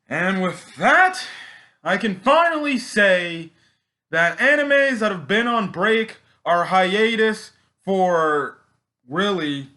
And with that, I can finally say that animes that have been on break are hiatus for really,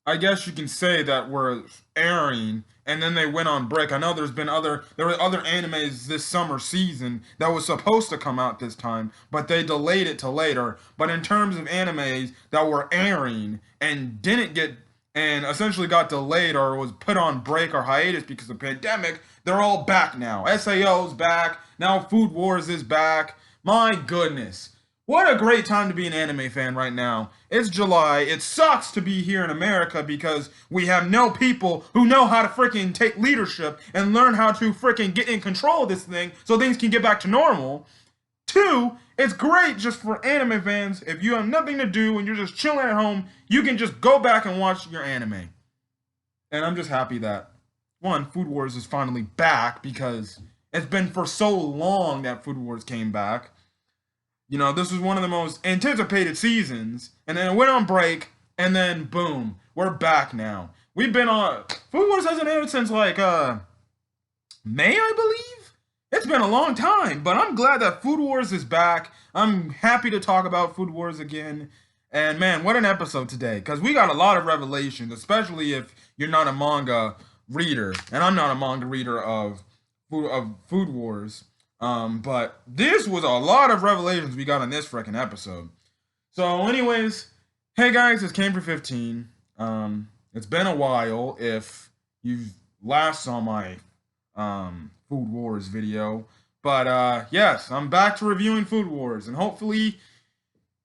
I guess you can say that were airing and then they went on break. I know there were other animes this summer season that was supposed to come out this time, but they delayed it to later. But in terms of animes that were airing and didn't get and essentially got delayed or was put on break or hiatus because of the pandemic, they're all back now. SAO's back. Now Food Wars is back. My goodness. What a great time to be an anime fan right now. It's July. It sucks to be here in America because we have no people who know how to freaking take leadership and learn how to freaking get in control of this thing so things can get back to normal. Two, it's great just for anime fans. If you have nothing to do and you're just chilling at home, you can just go back and watch your anime. And I'm just happy that, one, Food Wars is finally back because it's been for so long that Food Wars came back. You know, this was one of the most anticipated seasons, and then it went on break, and then boom, we're back now. We've been on Food Wars hasn't aired since like May, I believe. It's been a long time, but I'm glad that Food Wars is back. I'm happy to talk about Food Wars again. And man, what an episode today! Because we got a lot of revelations, especially if you're not a manga reader, and I'm not a manga reader of Food Wars. But this was a lot of revelations we got in this freaking episode. So, anyways, hey guys, it's Came for 15. It's been a while if you last saw my Food Wars video. But yes, I'm back to reviewing Food Wars, and hopefully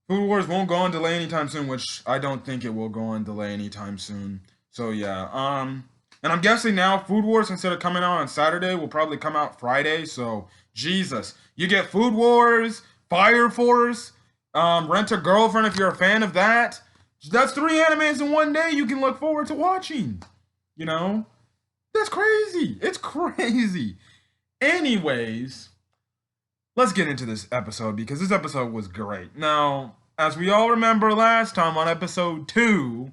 Food Wars won't go on delay anytime soon, which I don't think it will go on delay anytime soon. So yeah, and I'm guessing now Food Wars, instead of coming out on Saturday, will probably come out Friday. So Jesus, you get Food Wars, Fire Force, Rent a Girlfriend if you're a fan of that. That's three animes in one day you can look forward to watching. You know, that's crazy. It's crazy. Anyways, let's get into this episode because this episode was great. Now, as we all remember last time on episode 2,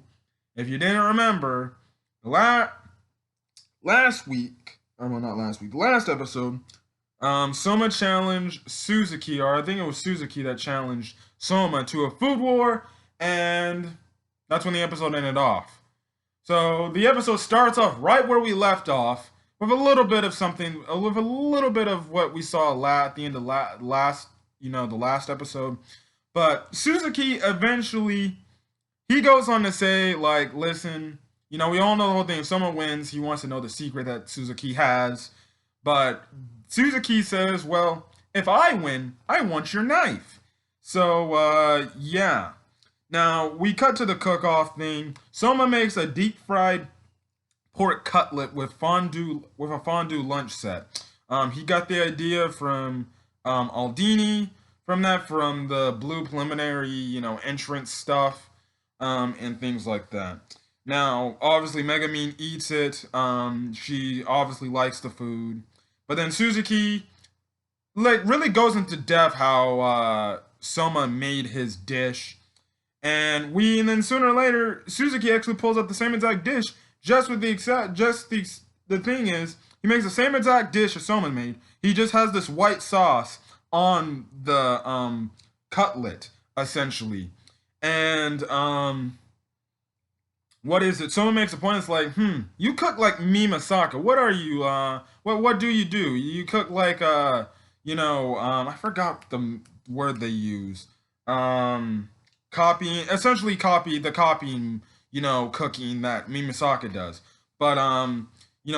if you didn't remember, last week, well, not last week, last episode, Soma challenged Suzuki, or I think it was Suzuki that challenged Soma to a food war, and that's when the episode ended off. So the episode starts off right where we left off, with a little bit of something, with a little bit of what we saw at the end of the last episode. But Suzuki eventually, he goes on to say, like, listen, we all know the whole thing. If someone wins, he wants to know the secret that Suzuki has. But Suzuki says, well, if I win, I want your knife. So, yeah. Now, we cut to the cook-off thing. Soma makes a deep-fried pork cutlet with a fondue lunch set. He got the idea from Aldini, from the blue preliminary, entrance stuff, and things like that. Now, obviously, Megumin eats it. She obviously likes the food. But then Suzuki, like, really goes into depth how Soma made his dish. And then sooner or later, Suzuki actually pulls up the same exact dish, the thing is, he makes the same exact dish as Soma made. He just has this white sauce on the cutlet, essentially. And what is it? Someone makes a point. It's like, you cook like Mimasaka. What are you? What do you do? You cook like I forgot the word they use. Essentially copying, cooking that Mimasaka does. But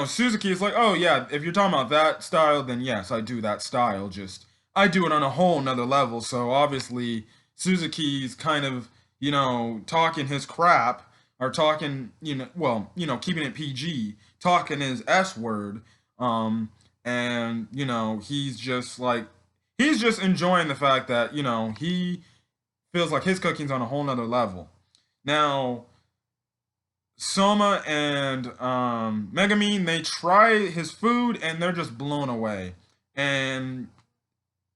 Suzuki is like, oh yeah, if you're talking about that style, then yes, I do that style. Just I do it on a whole nother level. So obviously Suzuki's kind of talking his crap or talking, keeping it PG, talking his S word, and he's just enjoying the fact that he feels like his cooking's on a whole nother level. Now, Soma and Megumin, they try his food and they're just blown away, and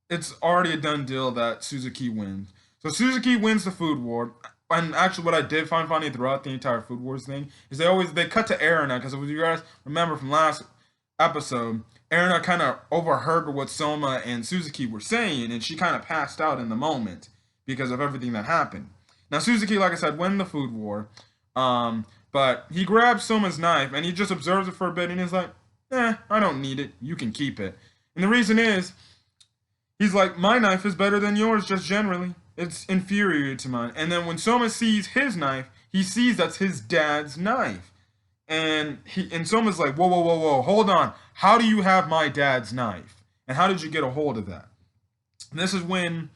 it's already a done deal that Suzuki wins. So Suzuki wins the food war. And actually, what I did find funny throughout the entire Food Wars thing is they cut to Erina, because if you guys remember from episode, Erina kind of overheard what Soma and Suzuki were saying, and she kind of passed out in the moment because of everything that happened. Now, Suzuki, like I said, won the food war, but he grabs Soma's knife and he just observes it for a bit, and he's like, I don't need it. You can keep it. And the reason is, he's like, my knife is better than yours just generally. It's inferior to mine. And then when Soma sees his knife, he sees that's his dad's knife. And Soma's like, whoa, whoa, whoa, whoa, hold on. How do you have my dad's knife? And how did you get a hold of that? And this is when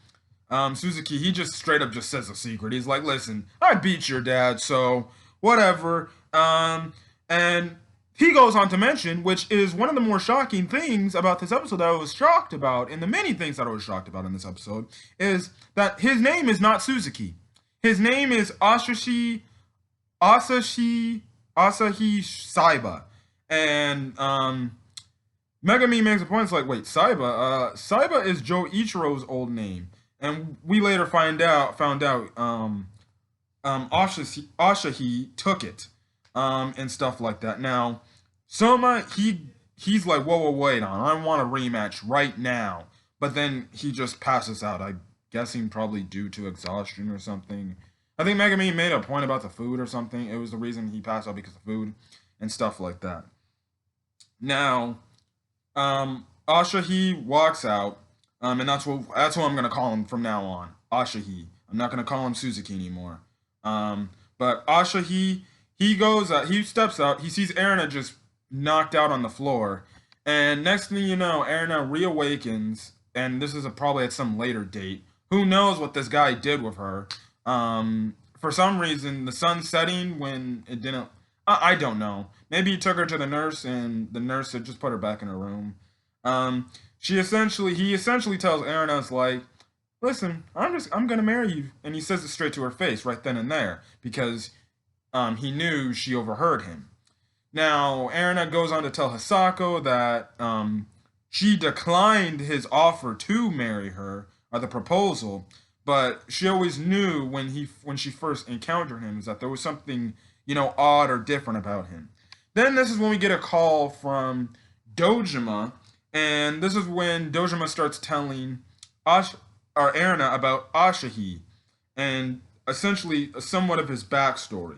Suzuki, he just straight up just says a secret. He's like, listen, I beat your dad, so whatever. And he goes on to mention, which is one of the more shocking things about this episode that I was shocked about, and the many things that I was shocked about in this episode, is that his name is not Suzuki. His name is Asahi Saiba. And Megami makes a point, it's like, wait, Saiba? Saiba is Joichiro's old name. And we later found out Asahi took it, and stuff like that. Now, Soma, he's like, whoa, whoa, wait on, I want a rematch right now. But then he just passes out. I'm guessing probably due to exhaustion or something. I think Megami made a point about the food or something. It was the reason he passed out, because of food and stuff like that. Now, Asahi walks out, and that's what I'm gonna call him from now on, Asahi. I'm not gonna call him Suzuki anymore. But Asahi, he steps out, he sees Erina just knocked out on the floor, and next thing you know, Erina reawakens, and this is probably at some later date. Who knows what this guy did with her? For some reason, the sun's setting when it didn't. I don't know. Maybe he took her to the nurse, and the nurse had just put her back in her room. He essentially tells Erina, it's like, listen, I'm gonna marry you, and he says it straight to her face right then and there because he knew she overheard him. Now, Erina goes on to tell Hisako that she declined his offer to marry her, or the proposal, but she always knew when she first encountered him is that there was something, odd or different about him. Then this is when we get a call from Dojima, and this is when Dojima starts telling Erina about Asahi, and essentially somewhat of his backstory.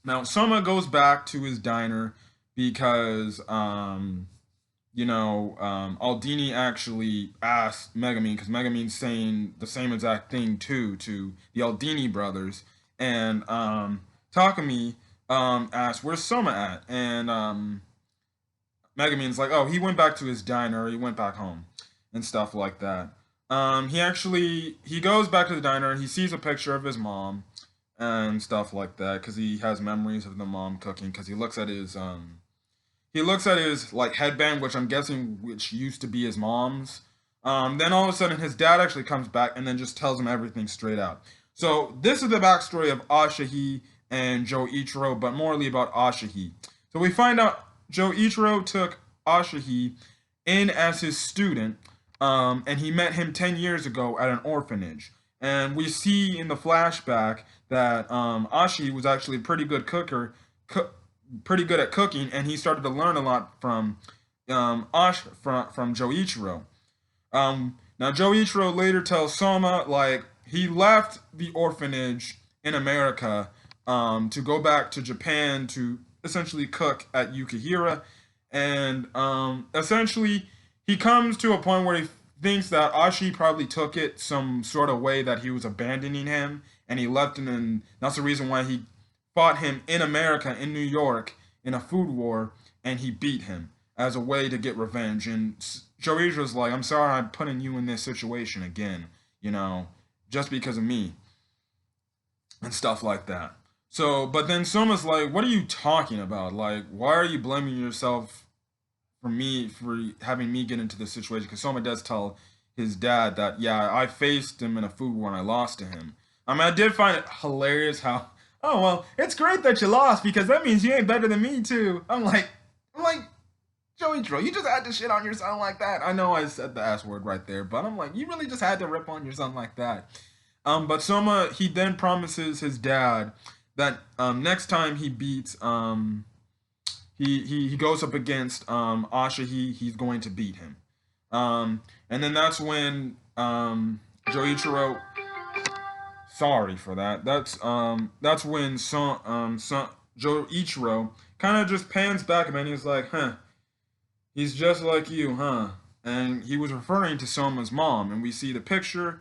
Now, Soma goes back to his diner because, Aldini actually asked Megumin, because Megumin's saying the same exact thing to the Aldini brothers, and Takumi asked, "Where's Soma at?" And Megumin's like, "Oh, he went back to his diner. He went back home," and stuff like that. He goes back to the diner and he sees a picture of his mom and stuff like that because he has memories of the mom cooking. Because he looks at his like headband, which I'm guessing which used to be his mom's. Then all of a sudden his dad actually comes back and then just tells him everything straight out. So this is the backstory of Asahi and Joichiro, but morely about Asahi. So we find out Joichiro took Asahi in as his student, and he met him 10 years ago at an orphanage. And we see in the flashback that Asahi was actually a pretty good pretty good at cooking, and he started to learn a lot from Joichiro. Now Joichiro later tells Soma like he left the orphanage in America to go back to Japan to essentially cook at Yukihira, and essentially he comes to a point where he thinks that Asahi probably took it some sort of way that he was abandoning him, and he left him, and that's the reason why he fought him in America, in New York, in a food war, and he beat him as a way to get revenge. And Joichiro's like, I'm sorry I'm putting you in this situation again, just because of me, and stuff like that. So, but then Soma's like, what are you talking about? Like, why are you blaming yourself for having me get into this situation? Because Soma does tell his dad that, yeah, I faced him in a food war and I lost to him. I mean, I did find it hilarious how, oh, well, it's great that you lost because that means you ain't better than me, too. I'm like, Joichiro, you just had to shit on your son like that. I know I said the S word right there, but I'm like, you really just had to rip on your son like that. But Soma, he then promises his dad that next time he beats he goes up against Asahi. He's going to beat him. And then that's when Joichiro. Sorry for that. That's when Joichiro kind of just pans back and he's like, huh, he's just like you, huh? And he was referring to Soma's mom, and we see the picture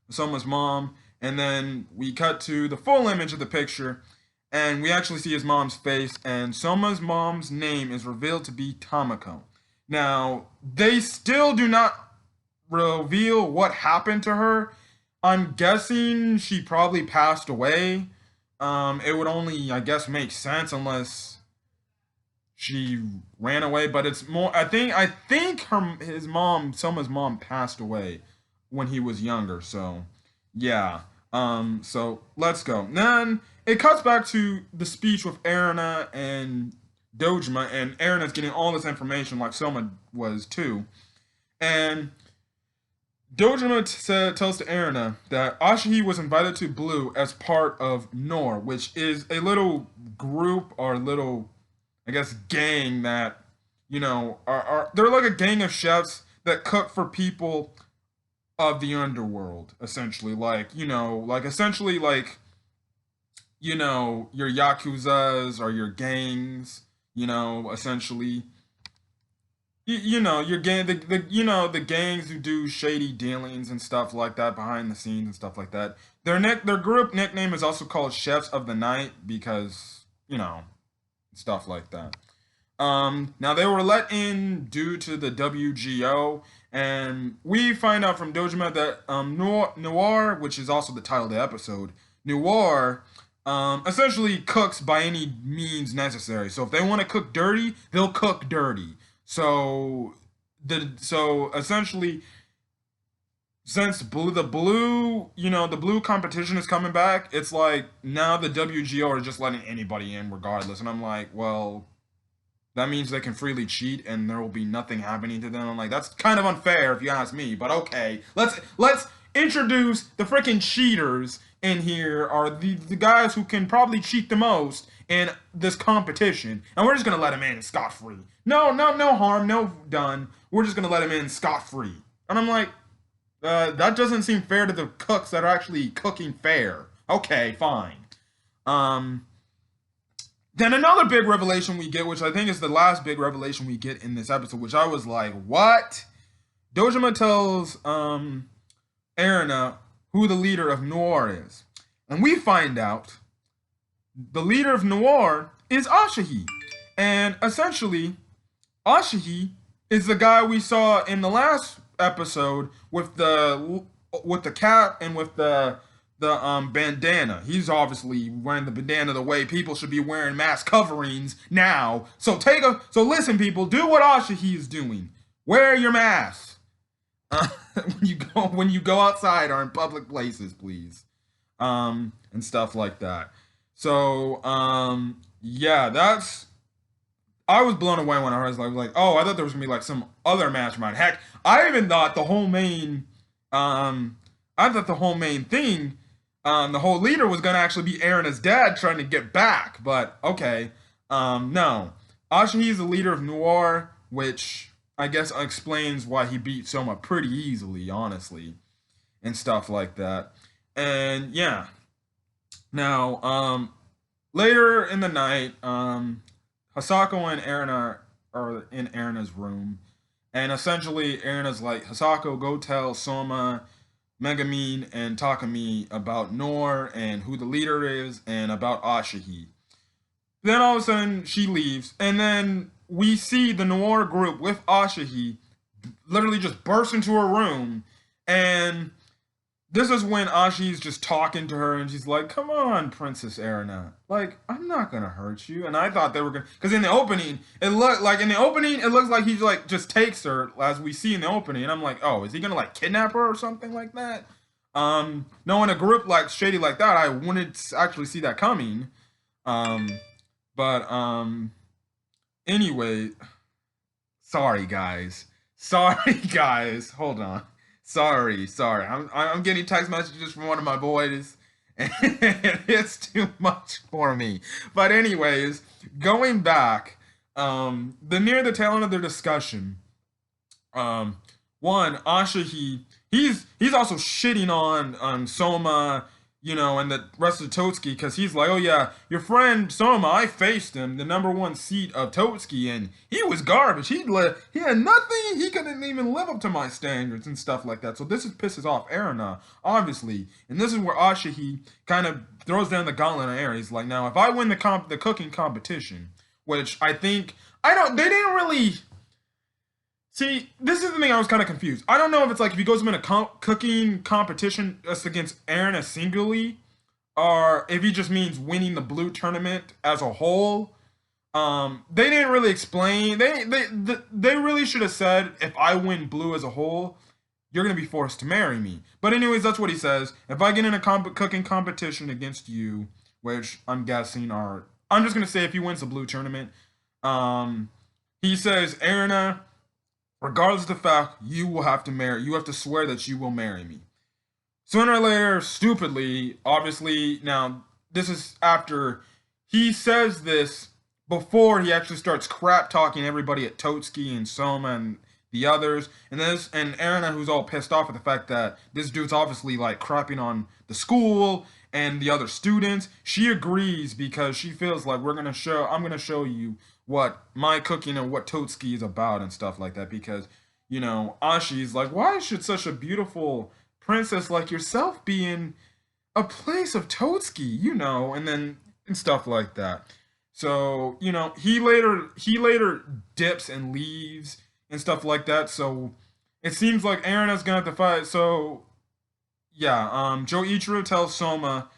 of Soma's mom, and then we cut to the full image of the picture, and we actually see his mom's face, and Soma's mom's name is revealed to be Tamako. Now, they still do not reveal what happened to her. I'm guessing she probably passed away. It would only, I guess, make sense unless she ran away. But it's more. I think his mom, Soma's mom, passed away when he was younger. So, yeah. So let's go. Then it cuts back to the speech with Erina and Dojima, and Erina's getting all this information like Soma was too. And Dojima tells to Erina that Asahi was invited to Blue as part of Nohr, which is a little group or little, I guess, gang that, they're like a gang of chefs that cook for people of the underworld, essentially. Essentially your Yakuzas or your gangs, essentially your gang, the gangs who do shady dealings and stuff like that behind the scenes and stuff like that. Their group nickname is also called Chefs of the Night because stuff like that. Now they were let in due to the WGO, and we find out from Dojima that Nohr, which is also the title of the episode, Nohr essentially cooks by any means necessary. So if they want to cook dirty, they'll cook dirty. So essentially, since the blue competition is coming back, it's like now the WGO are just letting anybody in regardless, and I'm like, well, that means they can freely cheat and there will be nothing happening to them. I'm like, that's kind of unfair if you ask me, but okay, let's introduce the freaking cheaters in here, are the guys who can probably cheat the most in this competition, and we're just gonna let him in scot-free. No harm, no done. We're just gonna let him in scot-free. And I'm like, that doesn't seem fair to the cooks that are actually cooking fair. Okay, fine. Then another big revelation we get, which I think is the last big revelation we get in this episode, which I was like, what? Dojima tells Erina who the leader of Nohr is. And we find out the leader of Nohr is Asahi. And essentially, Asahi is the guy we saw in the last episode with the cap and with the bandana. He's obviously wearing the bandana the way people should be wearing mask coverings now. So listen, people, do what Asahi is doing. Wear your mask when you go outside or in public places, please, and stuff like that. So yeah, I was blown away when I heard it. I was like, oh, I thought there was gonna be like some other mastermind. Heck, I even thought the whole main thing, the whole leader was gonna actually be Erina's dad trying to get back. But okay, no, Asahi is the leader of Nohr, which I guess explains why he beat Soma pretty easily, honestly, and stuff like that. And yeah, now later in the night, Hisako and Erina are in Erina's room, and essentially Erina's like, Hisako, go tell Soma, Megumin, and Takumi about Nohr and who the leader is and about Asahi. Then all of a sudden she leaves, and then we see the Nohr group with Asahi literally just burst into her room, and this is when Ashi's just talking to her, and she's like, come on, Princess Erina. Like, I'm not gonna hurt you. And I thought they were gonna, because in the opening, it looks like he like just takes her, as we see in the opening, and I'm like, oh, is he gonna like kidnap her or something like that? No, in a group like shady like that, I wouldn't actually see that coming. Anyway, sorry guys, hold on. Sorry. I'm getting text messages from one of my boys, and it's too much for me. But anyways, going back, The near the tail end of their discussion, um, one Asahi, he's also shitting on Soma, and the rest of Totsuki because he's like, oh yeah, your friend Soma, I faced him, the number one seat of Totsuki, and he was garbage. He had nothing. He couldn't even live up to my standards and stuff like that. So this pisses off Erina, obviously, and this is where Asahi kind of throws down the gauntlet on Eren. He's like, now if I win the cooking competition, which I think I don't, they didn't really. See, this is the thing I was kind of confused. I don't know if it's like if he goes in a cooking competition just against Aaron as singly, or if he just means winning the blue tournament as a whole. They didn't really explain. They really should have said if I win blue as a whole, you're gonna be forced to marry me. But anyways, that's what he says. If I get in a cooking competition against you, which I'm guessing are, I'm just gonna say if he wins the blue tournament, he says, Erina, regardless of the fact, you have to swear that you will marry me. Sooner or later, stupidly, obviously, now, this is after he says this before he actually starts crap talking everybody at Totsuki and Soma and the others, and Erina, who's all pissed off at the fact that this dude's obviously like crapping on the school and the other students. She agrees because she feels like I'm gonna show you what my cooking and what Totsuki is about and stuff like that. Because Ashi's like, why should such a beautiful princess like yourself be in a place of Totsuki, and stuff like that. So, he later dips and leaves and stuff like that. So it seems like Erina's gonna have to fight. So yeah, Joichiro tells Soma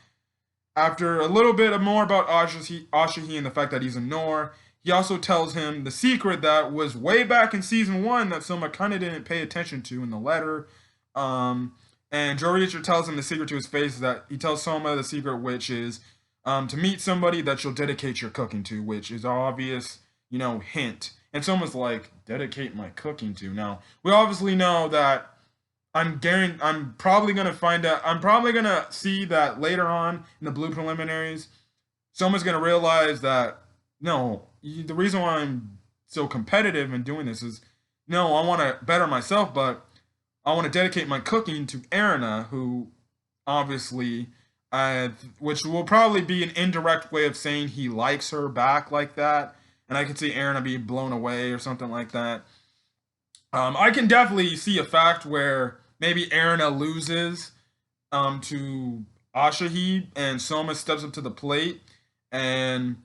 after a little bit more about Asahi and the fact that he's a Nor. He also tells him the secret that was way back in season 1 that Soma kind of didn't pay attention to in the letter. And Joichiro tells him the secret to his face, that he tells Soma the secret, which is to meet somebody that you'll dedicate your cooking to, which is obvious, hint. And Soma's like, dedicate my cooking to. Now, we obviously know that I'm probably gonna find out. I'm probably gonna see that later on in the blue preliminaries. Someone's gonna realize that no, the reason why I'm so competitive in doing this is no, I want to better myself, but I want to dedicate my cooking to Erina, who obviously, which will probably be an indirect way of saying he likes her back like that, and I could see Erina be blown away or something like that. I can definitely see a fact where maybe Erina loses to Asahi, and Soma steps up to the plate, and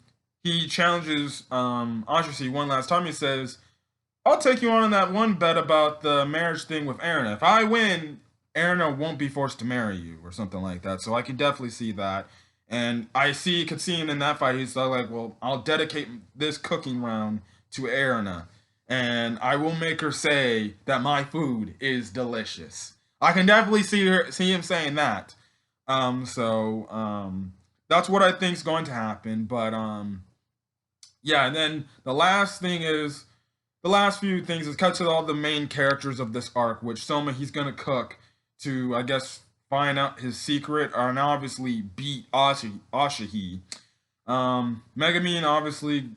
he challenges Asahi one last time. He says, I'll take you on that one bet about the marriage thing with Erina. If I win, Erina won't be forced to marry you, or something like that. So I can definitely see that. And could see him in that fight. He's like, well, I'll dedicate this cooking round to Erina, and I will make her say that my food is delicious. I can definitely see him saying that. That's what I think is going to happen. But yeah, and then the last few things is cut to all the main characters of this arc, which Soma, he's gonna cook to, I guess, find out his secret, and obviously beat Asahi. Megumin, obviously,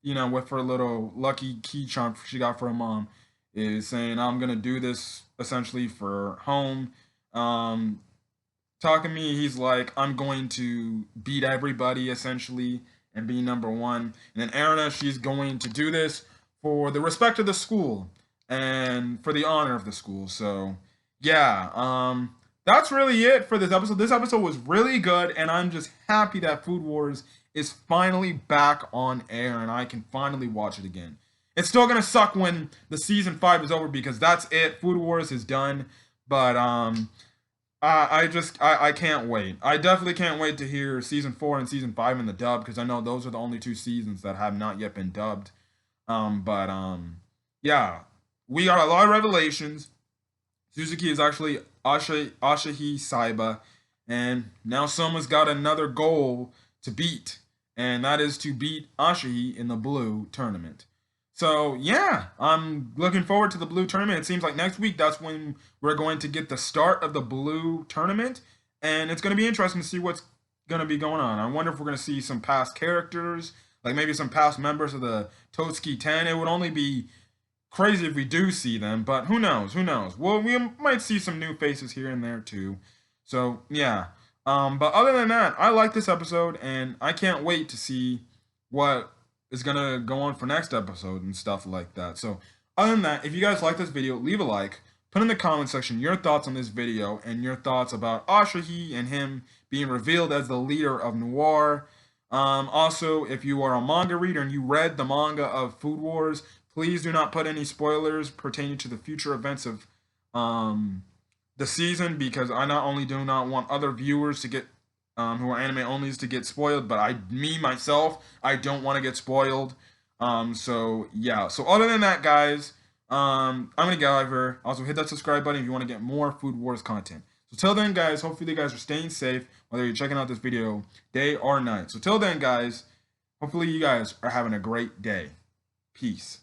with her little lucky key charm she got for her mom, is saying, I'm gonna do this essentially for home. Takumi, he's like, I'm going to beat everybody essentially and be number one. And then Erina, she's going to do this for the respect of the school and for the honor of the school. So yeah, that's really it for this episode. This episode was really good, and I'm just happy that Food Wars is finally back on air and I can finally watch it again. It's still gonna suck when the season 5 is over because that's it. Food Wars is done. But I can't wait. I definitely can't wait to hear season 4 and season 5 in the dub, because I know those are the only 2 seasons that have not yet been dubbed. Yeah, we got a lot of revelations. Suzuki is actually Asahi Saiba, and now Soma's got another goal to beat, and that is to beat Asahi in the blue tournament. So yeah, I'm looking forward to the blue tournament. It seems like next week that's when we're going to get the start of the blue tournament, and it's going to be interesting to see what's going to be going on. I wonder if we're going to see some past characters like maybe some past members of the Totsuki 10. It would only be crazy if we do see them, but who knows? Who knows? Well, we might see some new faces here and there too. So yeah. But other than that, I like this episode, and I can't wait to see what is gonna go on for next episode and stuff like that. So other than that, if you guys like this video, leave a like. Put in the comment section your thoughts on this video and your thoughts about Asahi and him being revealed as the leader of Noir. Also, if you are a manga reader and you read the manga of Food Wars, please do not put any spoilers pertaining to the future events of the season, because I not only do not want other viewers to get who are anime onlys to get spoiled, but myself, I don't want to get spoiled. So yeah. So other than that, guys, I'm gonna go over. Also, hit that subscribe button if you want to get more Food Wars content. So till then, guys, hopefully you guys are staying safe, whether you're checking out this video day or night. So till then, guys, hopefully you guys are having a great day. Peace.